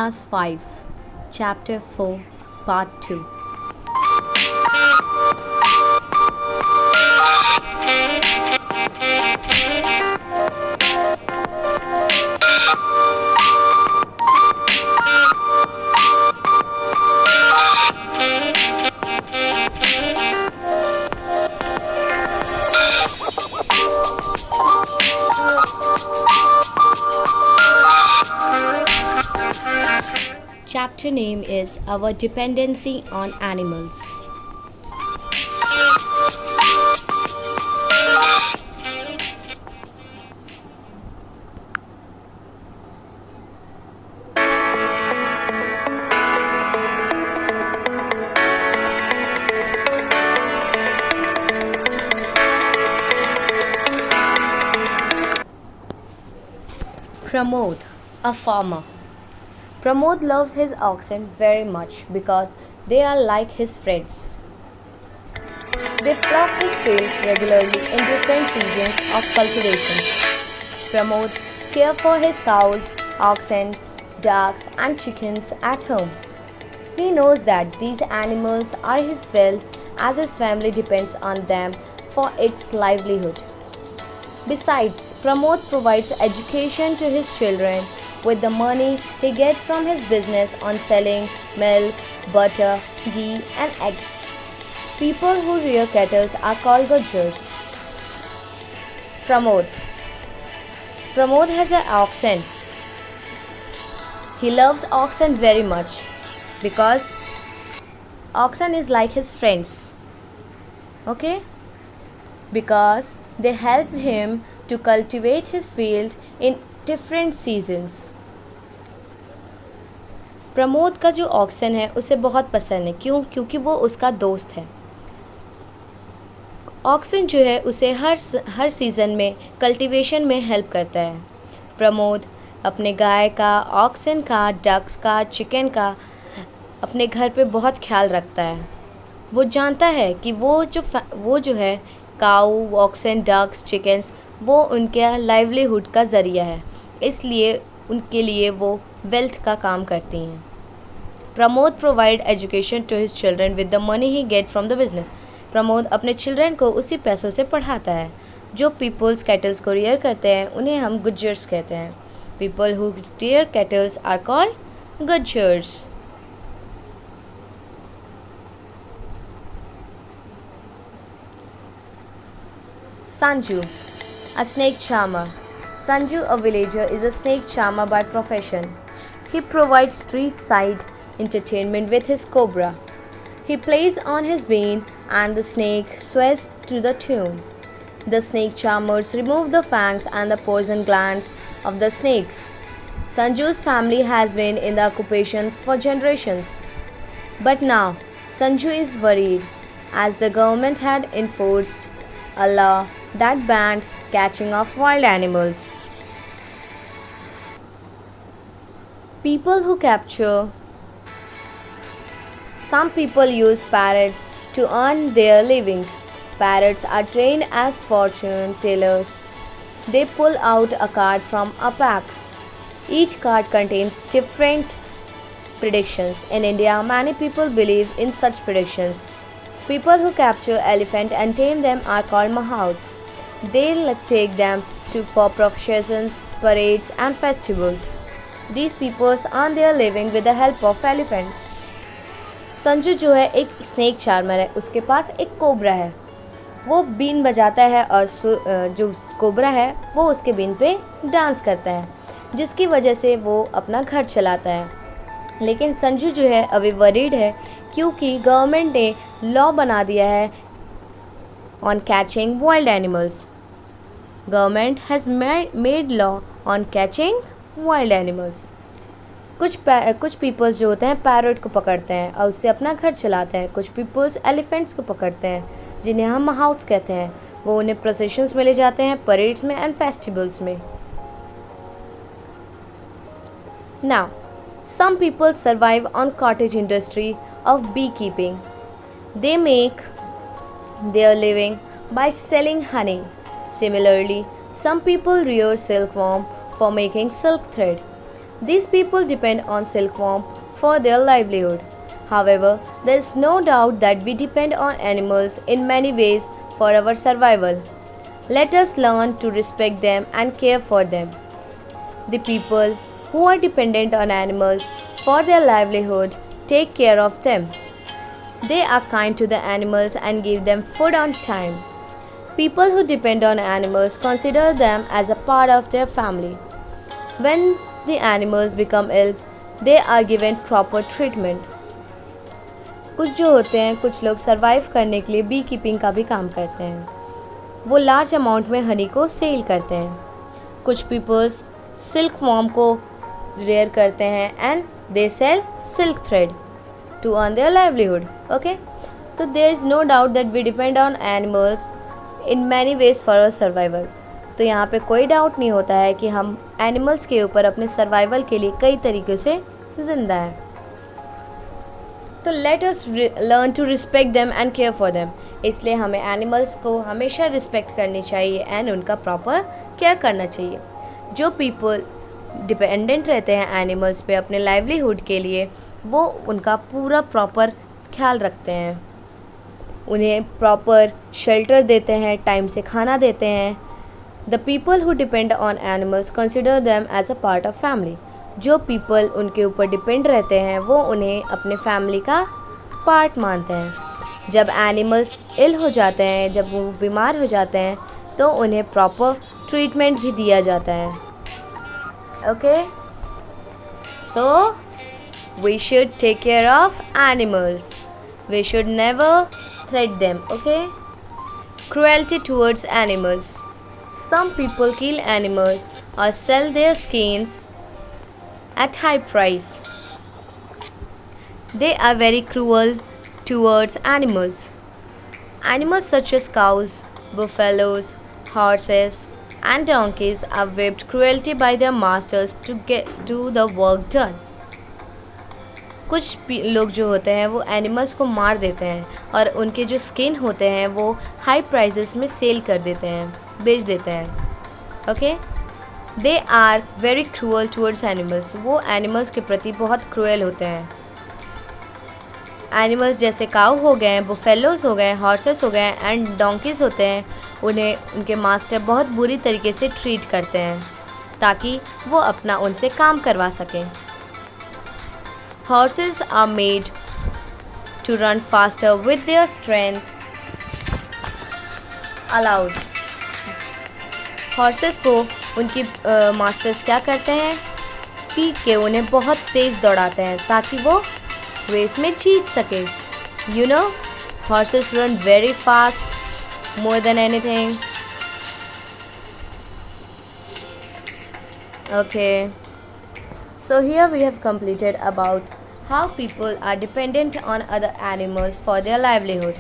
Class 5, Chapter 4, Part 2. Chapter name is Our Dependency on Animals. Pramod, a farmer. Pramod loves his oxen very much because they are like his friends. They plough his field regularly in different seasons of cultivation. Pramod cares for his cows, oxen, ducks, and chickens at home. He knows that these animals are his wealth as his family depends on them for its livelihood. Besides, Pramod provides education to his children with the money he gets from his business on selling milk, butter, ghee, and eggs. People who rear cattle are called gujars. Pramod. Pramod has an oxen. He loves oxen very much because oxen is like his friends. Okay? Because they help him to cultivate his field in different seasons. Pramod का जो oxen है उसे बहुत पसंद है। क्यों? क्योंकि वो उसका दोस्त है। ऑक्सन जो है उसे हर सीज़न में कल्टीवेशन में हेल्प करता है। प्रमोद अपने गाय का, ऑक्सन का, डक्स का, चिकन का अपने घर पे बहुत ख्याल रखता है। वो जानता है कि वो जो है काऊ, ऑक्सन, डक्स, चिकन्स वो उनके लाइवलीहुड का ज़रिया है, इसलिए उनके लिए वो वेल्थ का काम करती हैं। Pramod provide education to his children with the money he get from the business. Pramod अपने चिल्ड्रन को उसी पैसों से पढ़ाता है। जो पीपल्स कैटल्स को रियर करते हैं उन्हें हम गुज्जर्स कहते हैं। People who rear cattles are called Gujjars. Sanju, a snake charmer. Sanju, a villager, is a snake charmer by profession. He provides street-side entertainment with his cobra. He plays on his bean and the snake sways to the tune. The snake charmers remove the fangs and the poison glands of the snakes. Sanju's family has been in the occupations for generations. But now, Sanju is worried as the government had enforced a law that banned catching of wild animals. People who capture. Some people use parrots to earn their living. Parrots are trained as fortune tellers. They pull out a card from a pack. Each card contains different predictions. In India, many people believe in such predictions. People who capture elephant and tame them are called mahouts. They take them for processions, parades and festivals. These people earn their living with the help of elephants. Sanju जो है एक snake charmer है, उसके पास एक cobra है। वो been बजाता है और जो कोबरा है वो उसके बीन पे डांस करता है, जिसकी वजह से वो अपना घर चलाता है। लेकिन संजू जो है अभी वरीड है क्योंकि गवर्नमेंट ने लॉ बना दिया है on catching wild animals. Government has made law on catching wild animals. कुछ पीपल्स जो होते हैं पैरट को पकड़ते हैं और उससे अपना घर चलाते हैं। कुछ पीपल्स एलिफेंट्स को पकड़ते हैं जिन्हें हम महाउट्स कहते हैं। वो उन्हें प्रोसेशंस में ले जाते हैं, परेड्स में एंड फेस्टिवल्स में। Now some people survive on cottage industry of beekeeping. They make their living by selling honey. Similarly, some people rear silkworm for making silk thread. These people depend on silkworm for their livelihood. However, there is no doubt that we depend on animals in many ways for our survival. Let us learn to respect them and care for them. The people who are dependent on animals for their livelihood take care of them. They are kind to the animals and give them food on time. People who depend on animals consider them as a part of their family. When the animals become ill, they are given proper treatment. कुछ जो होते हैं, कुछ लोग survive करने के लिए B keeping का भी काम करते हैं. वो लार्ज अमाउंट में हनी को सेल करते हैं. कुछ पीपल्स सिल्क वॉर्म को रेयर करते हैं and they sell silk thread to earn their livelihood. Okay, तो there is no doubt that we depend on animals in many ways for our survival. तो यहाँ पे कोई डाउट नहीं होता है कि हम एनिमल्स के ऊपर अपने सर्वाइवल के लिए कई तरीक़े से ज़िंदा हैं. तो let us learn to respect them and care for them. इसलिए हमें एनिमल्स को हमेशा रिस्पेक्ट करनी चाहिए एंड उनका प्रॉपर केयर करना चाहिए. जो पीपल डिपेंडेंट रहते हैं एनिमल्स पे अपने लाइवलीहुड के लिए, वो उनका पूरा प्रॉपर ख्याल रखते हैं. उन्हें प्रॉपर शेल्टर देते हैं, टाइम से खाना देते हैं. The people who depend on animals consider them as a part of family. जो पीपल उनके ऊपर डिपेंड रहते हैं वो उन्हें अपने फैमिली का पार्ट मानते हैं. जब एनिमल्स इल हो जाते हैं, जब वो बीमार हो जाते हैं, तो उन्हें प्रॉपर ट्रीटमेंट भी दिया जाता है. Okay, so we should take care of animals. We should never threat them. Okay, cruelty towards animals. Some people kill animals or sell their skins at high price. They are very cruel towards animals. Animals such as cows, buffaloes, horses and donkeys are whipped cruelty by their masters to do the work done. कुछ लोग जो होते हैं वो animals को मार देते हैं और उनके जो स्किन होते हैं वो हाई प्राइसेस में सेल कर देते हैं, बेच देते हैं. Okay, they are very cruel towards animals. वो एनिमल्स के प्रति बहुत क्रूएल होते हैं. एनिमल्स जैसे काऊ हो गए, बुफेलोज हो गए, हॉर्सेस हो गए एंड डोंकीज़ होते हैं, उन्हें उनके मास्टर बहुत बुरी तरीके से ट्रीट करते हैं ताकि वो अपना उनसे काम करवा सकें. Horses are made to run faster with their strength allows. Horses को उनकी मास्टर्स क्या करते हैं, पीट के उन्हें बहुत तेज़ दौड़ाते हैं ताकि वो रेस में जीत सके. You know, horses run very fast, more than anything. Okay. So here we have completed about how people are dependent on other animals for their livelihood,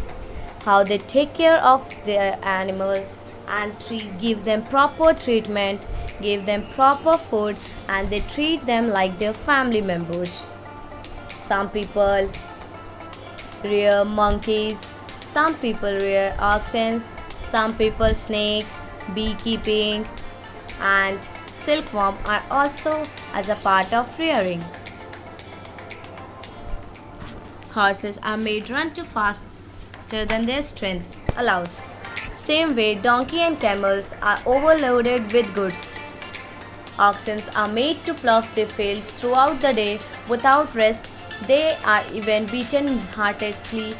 how they take care of their animals and give them proper treatment, give them proper food and they treat them like their family members. Some people rear monkeys, some people rear oxen, some people snake, beekeeping and silkworm are also as a part of rearing. Horses are made run too faster than their strength allows. Same way, donkey and camels are overloaded with goods. Oxen are made to plough their fields throughout the day without rest. They are even beaten heartedly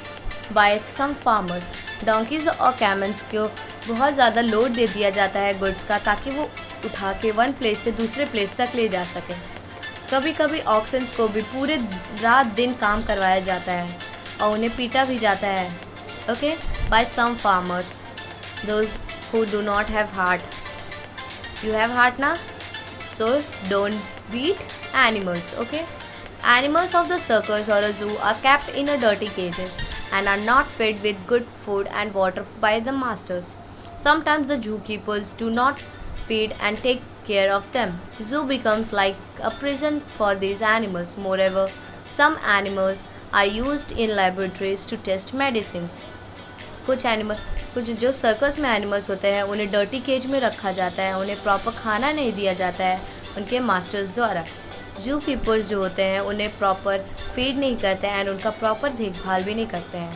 by some farmers. Donkeys और camels को बहुत ज़्यादा load दे दिया जाता है goods का ताकि वो उठा के वन प्लेस से दूसरे प्लेस तक ले जा सकें. कभी कभी ऑक्सेंस को भी पूरे रात दिन काम करवाया जाता है और उन्हें पीटा भी जाता है. Okay, by some farmers, those who do not have heart. You have heart ना, so don't beat animals. Okay, animals of the circus और a zoo are kept in a dirty cages and are not fed with good food and water by the masters. Sometimes the zookeepers do not feed and take care of them. Zoo becomes like a prison for these animals. Moreover, some animals are used in laboratories to test medicines. कुछ जो circus में animals होते हैं उन्हें dirty cage में रखा जाता है, उन्हें प्रॉपर खाना नहीं दिया जाता है उनके मास्टर्स द्वारा. जू कीपर्स जो होते हैं उन्हें प्रॉपर फीड नहीं करते हैं एंड उनका प्रॉपर देखभाल भी नहीं करते हैं।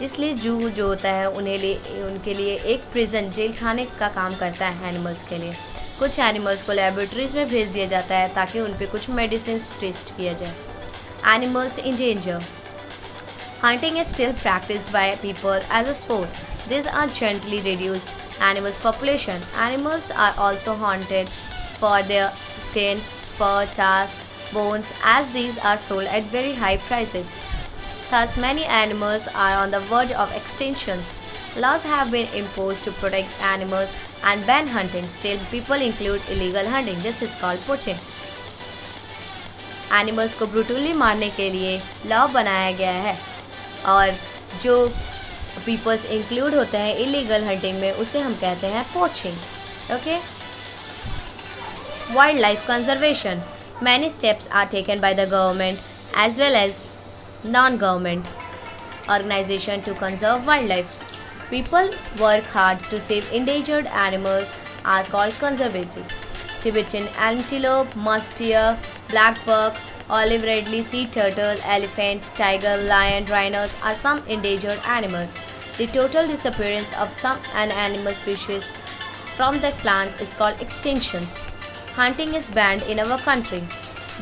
इसलिए जू जो होता है उनके लिए एक प्रिजन, जेल खाने का काम करता है एनिमल्स के लिए। कुछ एनिमल्स को लेबोरेटरीज में भेज दिया जाता है ताकि उन पे कुछ मेडिसिन टेस्ट किया जाए। Animals in danger. Hunting is still practiced by people as a sport. These are gently reduced animals population. Animals are also hunted for their skin, fur, tusks, bones, as these are sold at very high prices. Thus, many animals are on the verge of extinction. Laws have been imposed to protect animals and ban hunting. Still, people include illegal hunting. This is called poaching. Animals को brutally मारने के लिए law बनाया गया है और जो peoples include होते हैं इलीगल हंटिंग में उसे हम कहते हैं poaching. Okay, wild life conservation. Many steps are taken by the government as well as non government organisation to conserve wild life. People work hard to save endangered animals are called conservationist. Tibetan antelope, musk deer, black buck, olive ridley sea turtle, elephant, tiger, lion, rhinos are some endangered animals. The total disappearance of some animal species from the plant is called extinction. Hunting is banned in our country.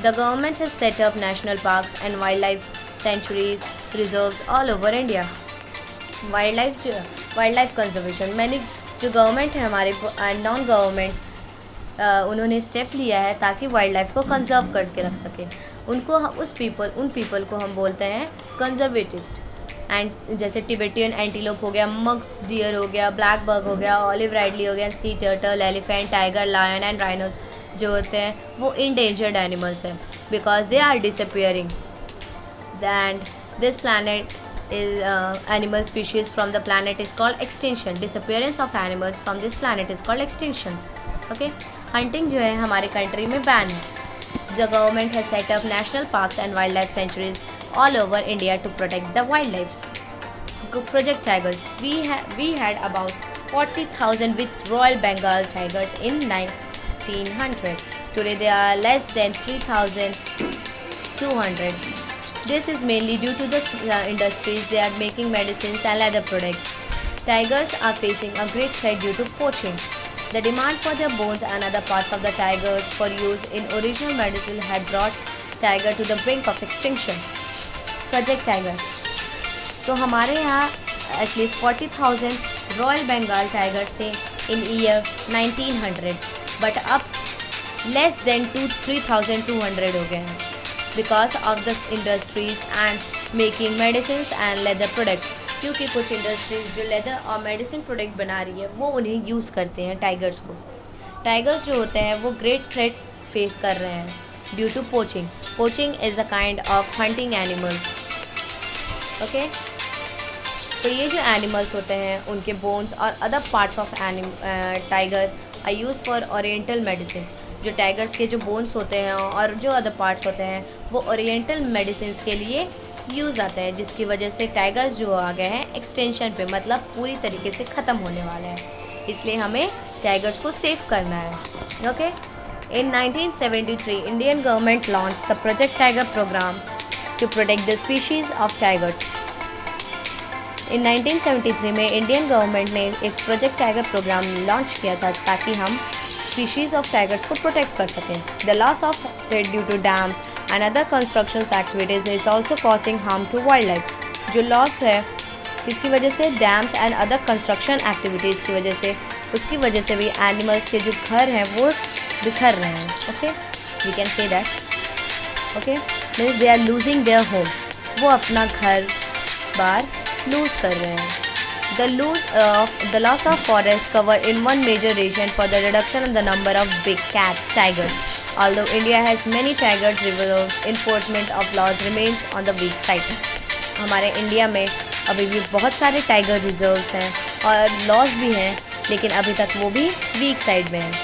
The government has set up national parks and wildlife sanctuaries, reserves all over India. Wildlife conservation. मैंने जो government है हमारे non government उन्होंने step लिया है ताकि wild life को conserve करके रख सकें। उन पीपल को हम बोलते हैं कंजर्वेटिस्ट। एंड जैसे टिबेटियन एंटीलोप हो गया, मक्स डियर हो गया, ब्लैक बग हो गया, ऑलिव राइडली हो गया, sea turtle, elephant, tiger, lion and rhinos जो होते हैं वो इंडेंजर्ड एनिमल्स हैं because they are disappearing. And this planet is animal species from the planet is called extinction. Disappearance of animals from this planet is called extinctions. Okay, hunting जो है हमारे country में ban है। The government has set up national parks and wildlife sanctuaries all over India to protect the wildlife. Project Tigers. We had about 40,000 with Royal Bengal tigers in 1900. Today there are less than 3,200. This is mainly due to the industries they are making medicines and leather products. Tigers are facing a great threat due to poaching. The demand for their bones and other parts of the tigers for use in original medicine had brought tiger to the brink of extinction. Project Tiger. तो हमारे यहाँ at least 40,000 royal Bengal tigers थे इन year 1900, but अब less than 3,200 हो गए हैं because of the industries and making medicine and leather products. क्योंकि कुछ इंडस्ट्रीज जो लेदर और मेडिसिन प्रोडक्ट बना रही है वो उन्हें यूज़ करते हैं टाइगर्स को। टाइगर्स जो होते हैं वो ग्रेट थ्रेट फेस कर रहे हैं due to poaching. Poaching is a kind of hunting animals. Okay, तो ये जो एनिमल्स होते हैं उनके बोन्स और other parts of tiger are use for oriental medicine. जो टाइगर्स के जो बोन्स होते हैं और जो अदर पार्ट्स होते हैं वो ओरिएंटल मेडिसिन के लिए यूज़ आते हैं, जिसकी वजह से टाइगर्स जो आ गए हैं एक्सटेंशन पे, मतलब पूरी तरीके से ख़त्म होने वाले हैं। इसलिए हमें टाइगर्स को सेव करना है। Okay, in 1973 Indian government launch the project tiger programme to protect the species of tigers. In 1973 में इंडियन गवर्नमेंट ने एक प्रोजेक्ट टाइगर प्रोग्राम लॉन्च किया था ताकि हम स्पीशीज़ ऑफ टाइगर्स को प्रोटेक्ट कर सकें। The loss of prey due to dams and other construction activities is also causing harm to wildlife. जो लॉस है इसकी वजह से dams and other construction activities की वजह से, उसकी वजह से भी एनिमल्स के जो घर हैं वो बिखर रहे हैं। Okay, we can say that. Okay, means they are losing their home, वो अपना घर बार लूज़ कर रहे हैं। The loss of forest cover in one major region for the reduction in the number of big cats, tigers. Although India has many tigers reserves, enforcement of laws remains on the weak side. हमारे India में अभी भी बहुत सारे tiger reserves हैं और laws भी हैं, लेकिन अभी तक वो भी वीक साइड में हैं।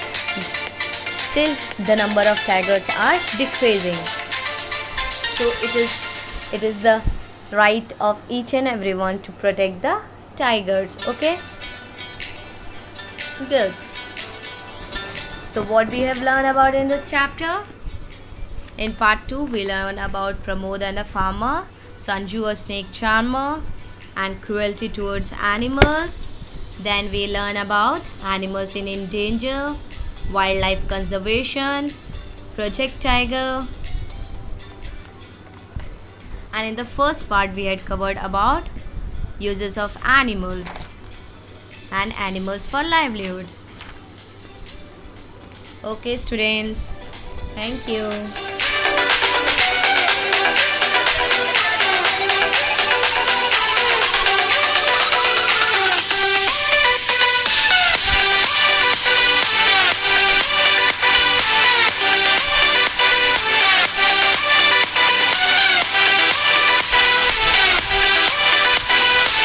Still, the number of tigers are decreasing. So it is the right of each and everyone to protect the tigers. Okay, good. So what we have learned about in this chapter? In part 2, we learn about Pramod and a farmer, Sanju a snake charmer, and cruelty towards animals. Then we learn about animals in danger, wildlife conservation, Project Tiger. And in the first part, we had covered about uses of animals and animals for livelihood. Okay, students, thank you.